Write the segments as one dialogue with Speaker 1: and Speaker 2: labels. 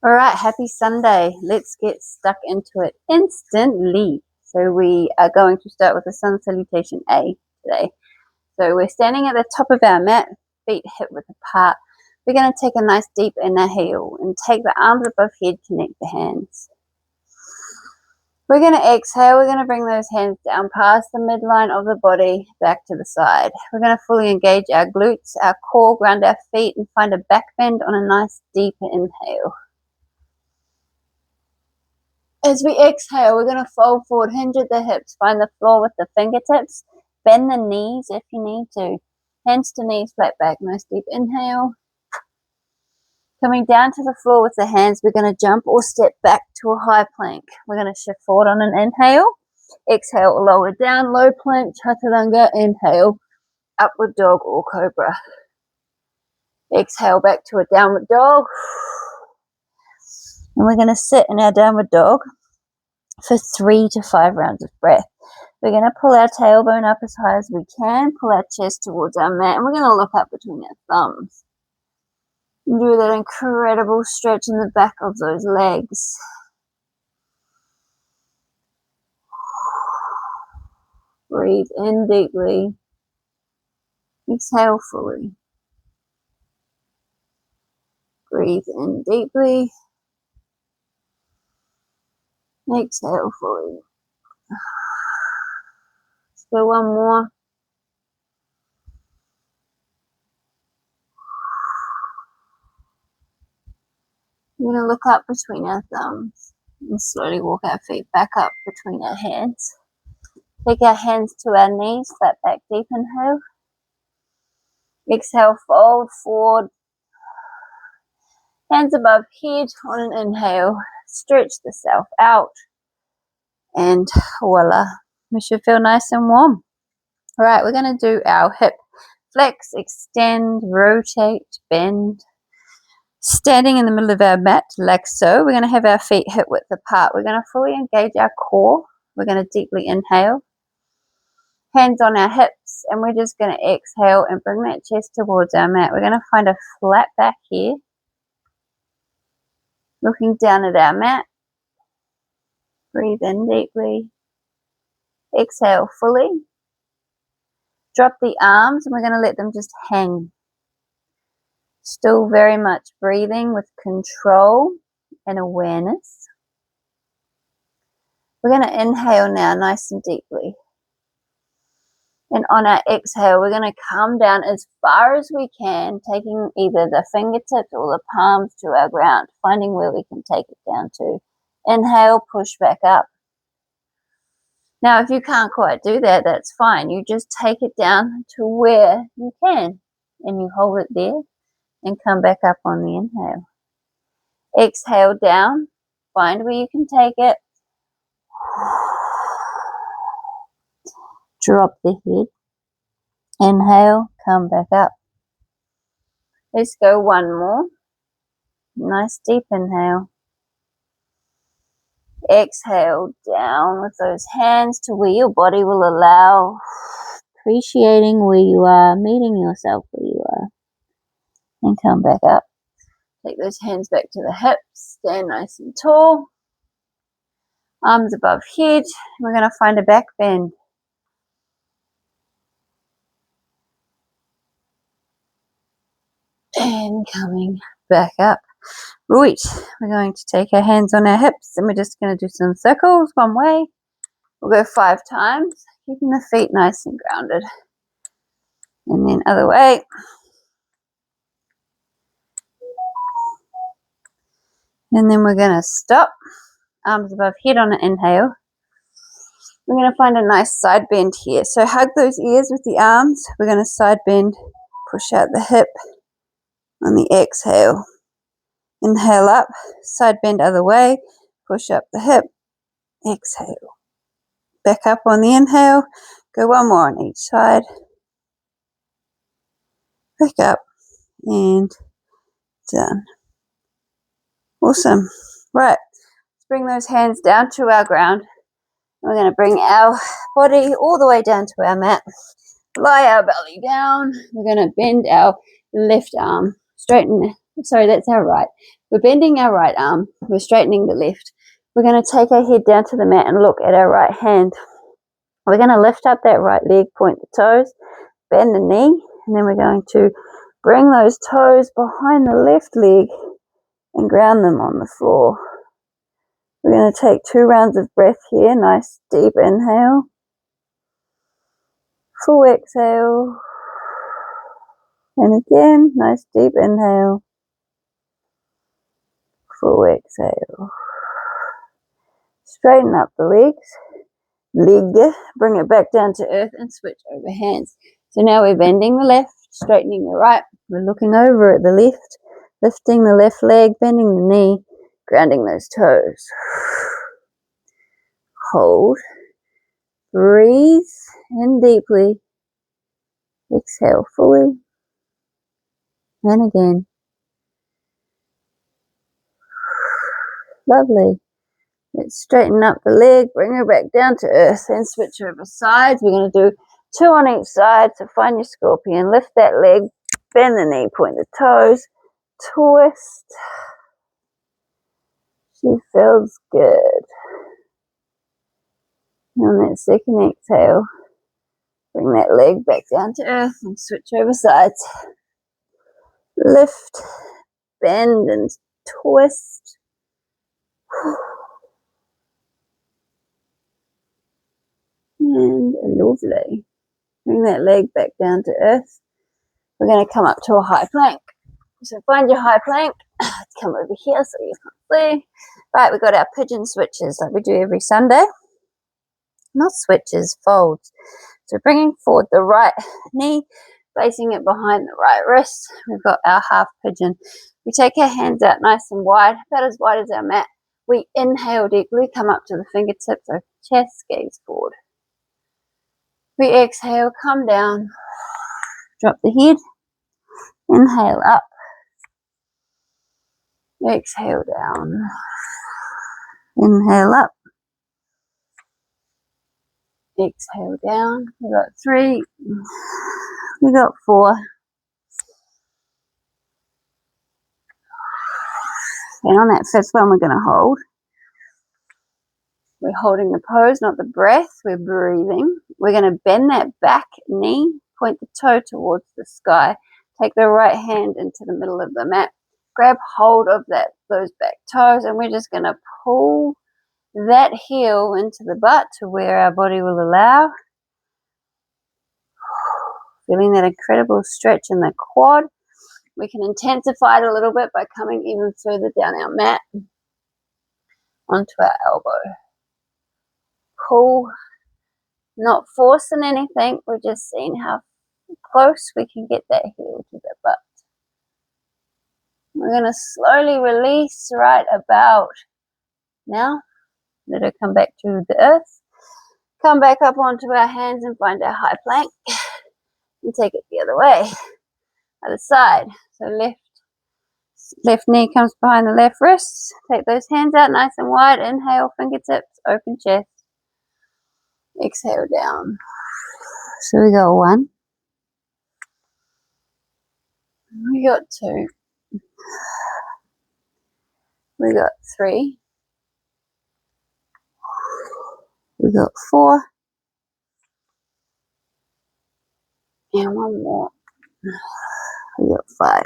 Speaker 1: All right, happy Sunday. Let's get stuck into it instantly. So we are going to start with the sun salutation A today. So we're standing at the top of our mat, feet hip width apart. We're going to take a nice deep inhale and take the arms above head, connect the hands. We're going to exhale. We're going to bring those hands down past the midline of the body, back to the side. We're going to fully engage our glutes, our core, ground our feet, and find a back bend on a nice deep inhale. As we exhale, we're going to fold forward, hinge at the hips, find the floor with the fingertips, bend the knees if you need to. Hands to knees, flat back, nice deep inhale. Coming down to the floor with the hands, we're going to jump or step back to a high plank. We're going to shift forward on an inhale. Exhale, lower down, low plank, chaturanga, inhale, upward dog or cobra. Exhale back to a downward dog. And we're going to sit in our downward dog for 3 to 5 rounds of breath. We're going to pull our tailbone up as high as we can, pull our chest towards our mat, and we're going to look up between our thumbs. And do that incredible stretch in the back of those legs. Breathe in deeply. Exhale fully. Breathe in deeply. Exhale fully. Let's go one more. We're going to look up between our thumbs and slowly walk our feet back up between our hands. Take our hands to our knees, flat back, deep inhale. Exhale, fold forward. Hands above head on an inhale. Stretch the self out. And voila. We should feel nice and warm. All right, we're going to do our hip flex, extend, rotate, bend. Standing in the middle of our mat, like so. We're going to have our feet hip width apart. We're going to fully engage our core. We're going to deeply inhale. Hands on our hips, and we're just going to exhale and bring that chest towards our mat. We're going to find a flat back here. Looking down at our mat. Breathe in deeply. Exhale fully. Drop the arms, and we're going to let them just hang. Still very much breathing with control and awareness. We're going to inhale now nice and deeply. And on our exhale, we're going to come down as far as we can, taking either the fingertips or the palms to our ground, finding where we can take it down to. Inhale, push back up. Now, if you can't quite do that, that's fine. You just take it down to where you can, and you hold it there and come back up on the inhale. Exhale down, find where you can take it. Drop the head. Inhale, come back up. Let's go one more. Nice deep inhale. Exhale down with those hands to where your body will allow. Appreciating where you are, meeting yourself where you are. And come back up. Take those hands back to the hips. Stand nice and tall. Arms above head. We're going to find a back bend. And coming back up. Right, we're going to take our hands on our hips and we're just going to do some circles one way. We'll go 5 times, keeping the feet nice and grounded. And then other way. And then we're going to stop. Arms above head on an inhale. We're going to find a nice side bend here. So hug those ears with the arms. We're going to side bend, push out the hip on the exhale. Inhale up, side bend other way, push up the hip, exhale. Back up on the inhale, go one more on each side. Back up and done. Awesome. Right, let's bring those hands down to our ground. We're going to bring our body all the way down to our mat. Lie our belly down. We're going to bend our left arm. Straighten. Sorry, that's our right. We're bending our right arm. We're straightening the left. We're going to take our head down to the mat and look at our right hand. We're going to lift up that right leg, point the toes, bend the knee, and then we're going to bring those toes behind the left leg and ground them on the floor. We're going to take 2 rounds of breath here. Nice deep inhale. Full exhale. And again, nice deep inhale. Full exhale. Straighten up the leg, bring it back down to earth and switch over hands. So now we're bending the left, straightening the right. We're looking over at the left, lifting the left leg, bending the knee, grounding those toes. Hold. Breathe in deeply. Exhale fully. And again. Lovely. Let's straighten up the leg, bring her back down to earth, and switch over sides. We're going to do 2 on each side. So find your scorpion, lift that leg, bend the knee, point the toes, twist. She feels good. And on that second exhale, bring that leg back down to earth and switch over sides. Lift, bend, and twist. And lovely. Bring that leg back down to earth. We're going to come up to a high plank. So find your high plank. Let's come over here so you can see. Right, we've got our pigeon switches like we do every Sunday. Not switches, folds. So bringing forward the right knee, placing it behind the right wrist. We've got our half pigeon. We take our hands out nice and wide, about as wide as our mat. We inhale deeply, come up to the fingertips, open chest, gaze forward. We exhale, come down, drop the head, inhale up, exhale down, inhale up, exhale down. We got 3, we got 4, and on that 5th one we're going to hold. We're holding the pose, not the breath. We're breathing. We're going to bend that back knee, point the toe towards the sky. Take the right hand into the middle of the mat. Grab hold of those back toes, and we're just going to pull that heel into the butt to where our body will allow. Feeling that incredible stretch in the quad. We can intensify it a little bit by coming even further down our mat onto our elbow. Pull, not forcing anything, we're just seeing how close we can get that heel to the butt. We're going to slowly release right about now. Let her come back to the earth. Come back up onto our hands and find our high plank. And take it the other way. Other side. So left knee comes behind the left wrist. Take those hands out nice and wide. Inhale, fingertips, open chest. Exhale down. So we got 1. We got 2. We got 3. We got 4. And 1 more. We got 5.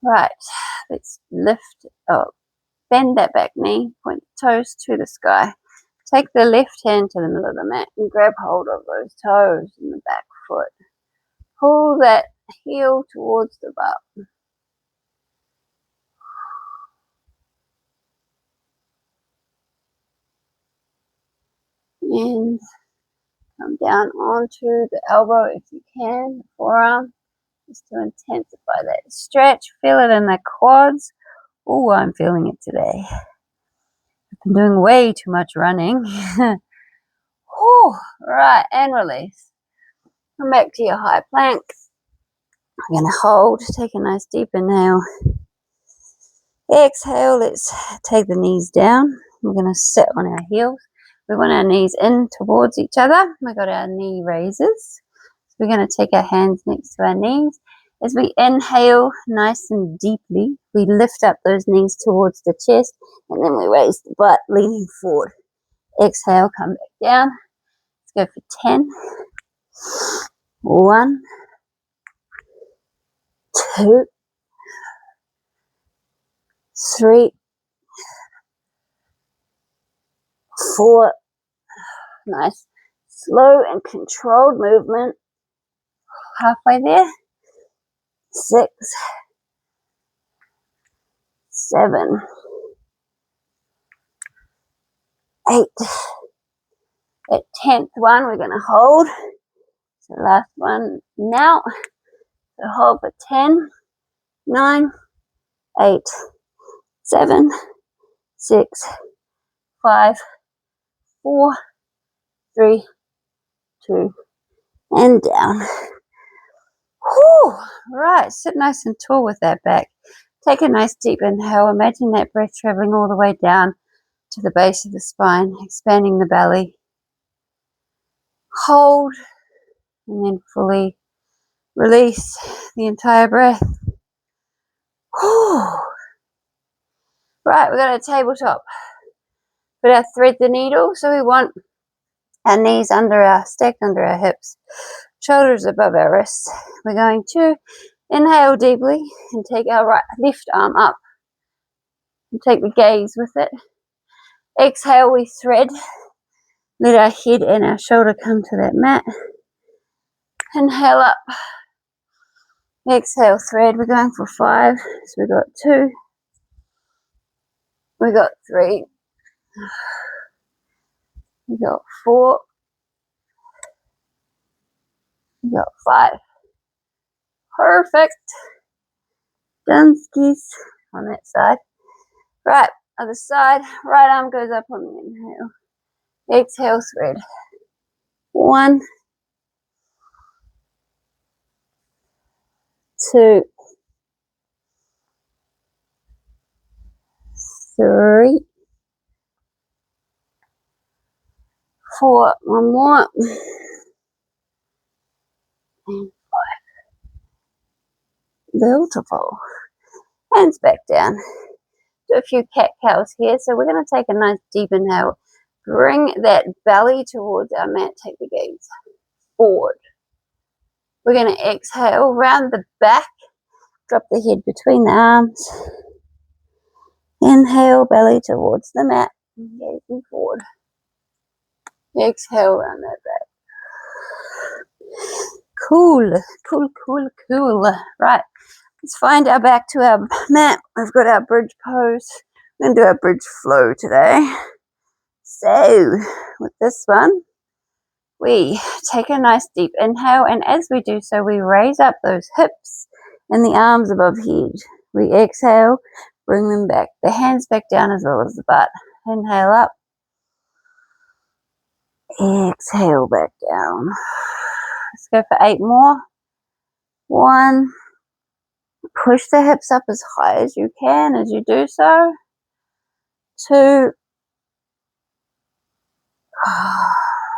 Speaker 1: Right. Let's lift up. Bend that back knee, point the toes to the sky. Take the left hand to the middle of the mat and grab hold of those toes in the back foot. Pull that heel towards the butt. And come down onto the elbow if you can, the forearm, just to intensify that stretch. Feel it in the quads. Oh, I'm feeling it today. I've been doing way too much running. Right, and release. Come back to your high plank. We're going to hold. Take a nice deep inhale. Exhale. Let's take the knees down. We're going to sit on our heels. We want our knees in towards each other. We've got our knee raises. So we're going to take our hands next to our knees As we inhale nice and deeply, we lift up those knees towards the chest, and then we raise the butt, leaning forward. Exhale, come back down. Let's go for 10. 1, 2, 3, 4. Nice, slow and controlled movement. Halfway there. 6, 7, 8. That 10th one we're going to hold. So last one now. So hold for 10, 9, 8, 7, 6, 5, 4, 3, 2, and down. Whew. Right, sit nice and tall with that back. Take a nice deep inhale. Imagine that breath traveling all the way down to the base of the spine, expanding the belly. Hold, and then fully release the entire breath. Whew. Right, we've got a tabletop. Put our thread the needle, so we want our knees stacked under our hips, shoulders above our wrists. We're going to inhale deeply and take our left arm up and take the gaze with it. Exhale, we thread. Let our head and our shoulder come to that mat. Inhale up. Exhale, thread. We're going for 5. So we got 2. We got 3. We got 4. We got 5. Perfect. Done skis on that side. Right, other side. Right arm goes up on the inhale. Exhale, thread. 1, 2, 3, 4. One more. And 5. Beautiful. Hands back down. Do a few cat cows here. So we're going to take a nice deep inhale. Bring that belly towards our mat. Take the gaze forward. We're going to exhale, round the back. Drop the head between the arms. Inhale, belly towards the mat. Gazing forward. Exhale, round that back. Cool, cool, cool, cool. Right, let's find our back to our mat. We've got our bridge pose. We're going to do our bridge flow today. So, with this one, we take a nice deep inhale, and as we do so, we raise up those hips and the arms above head. We exhale, bring them back, the hands back down as well as the butt. Inhale up. Exhale back down. Let's go for 8 more. 1. Push the hips up as high as you can as you do so. 2.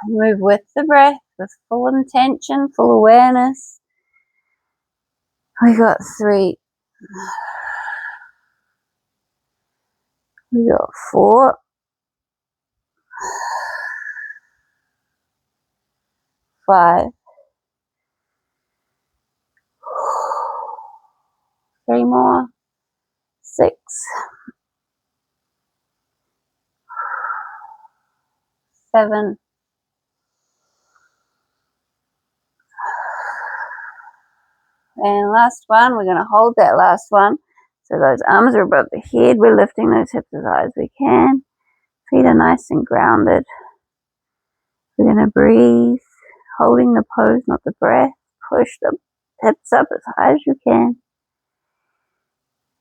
Speaker 1: Move with the breath, with full intention, full awareness. We got 3. We got 4. 5. 3 more. 6. 7. 8. And last one, we're going to hold that last one. So those arms are above the head. We're lifting those hips as high as we can. Feet are nice and grounded. We're going to breathe, holding the pose, not the breath. Push the hips up as high as you can.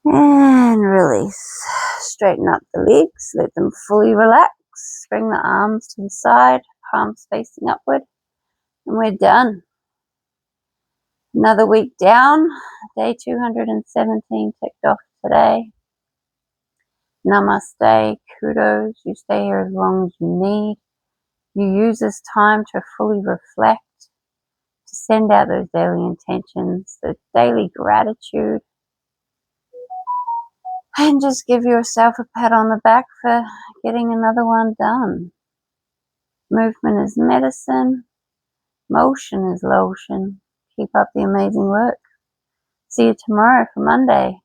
Speaker 1: And release. Straighten up the legs. Let them fully relax. Bring the arms to the side, palms facing upward. And we're done. Another week down. Day 217 ticked off today. Namaste. Kudos. You stay here as long as you need. You use this time to fully reflect, to send out those daily intentions, the daily gratitude, and just give yourself a pat on the back for getting another one done. Movement is medicine. Motion is lotion. Keep up the amazing work. See you tomorrow for Monday.